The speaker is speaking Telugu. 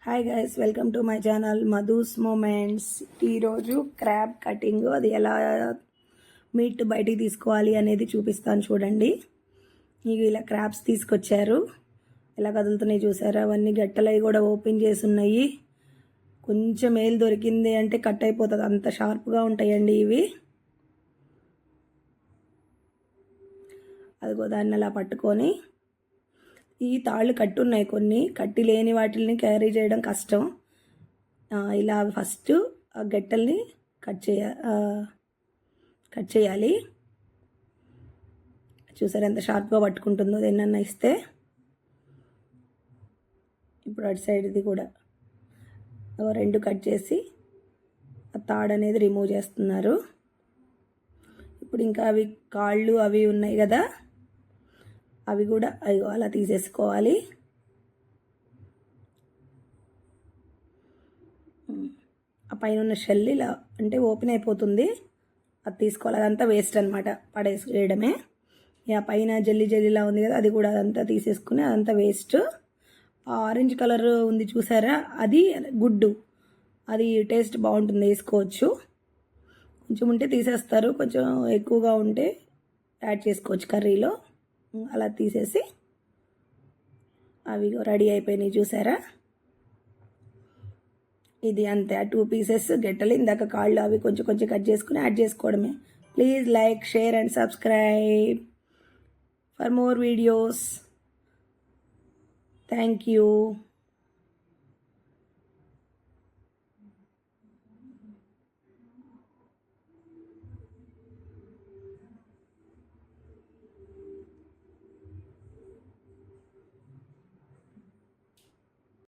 Hi guys, welcome to my channel Madhu's moments. ఈరోజు క్రాబ్ కటింగ్, అది ఎలా మీట్ బయటికి తీసుకోవాలి అనేది చూపిస్తాను చూడండి. ఇవి ఇలా క్రాబ్స్ తీసుకొచ్చారు, ఎలా కదులుతున్నాయి చూసారా. అవన్నీ గట్టలవి కూడా ఓపెన్ చేసి ఉన్నాయి. కొంచెం ఏలు దొరికింది అంటే కట్ అయిపోతుంది, అంత షార్ప్గా ఉంటాయండి ఇవి. అదిగో దాన్ని అలా పట్టుకొని, ఈ తాళ్ళు కట్టున్నాయి, కొన్ని కట్టి లేని వాటిని క్యారీ చేయడం కష్టం. ఇలా ఫస్ట్ ఆ గట్టెల్ని కట్ చేయాలి. చూసారు ఎంత షార్ప్గా పట్టుకుంటుందో దేన్నన్నా ఇస్తే. ఇప్పుడు అటు సైడ్ది కూడా రెండు కట్ చేసి ఆ తాడు అనేది రిమూవ్ చేస్తున్నారు. ఇప్పుడు ఇంకా అవి కాళ్ళు అవి ఉన్నాయి కదా, అవి కూడా అలా తీసేసుకోవాలి. ఆ పైన ఉన్న షెల్ ఇలా అంటే ఓపెన్ అయిపోతుంది, అది తీసుకోవాలి. అదంతా వేస్ట్ అనమాట, పడేసేయడమే. ఆ పైన జల్లీలా ఉంది కదా, అది కూడా అదంతా తీసేసుకుని, అదంతా వేస్ట్. ఆరెంజ్ కలర్ ఉంది చూసారా, అది గుడ్డు, అది టేస్ట్ బాగుంటుంది, వేసుకోవచ్చు. కొంచెం ఉంటే తీసేస్తారు, కొంచెం ఎక్కువగా ఉంటే యాడ్ చేసుకోవచ్చు కర్రీలో. అలా తీసేసి అవి రెడీ అయిపోయినాయి చూసారా. ఇది అంతే, 2 పీసెస్ గెట్టలు. ఇందాక కాళ్ళు అవి కొంచెం కొంచెం కట్ చేసుకుని యాడ్ చేసుకోవడమే. Please like, share and subscribe for more videos. Thank you.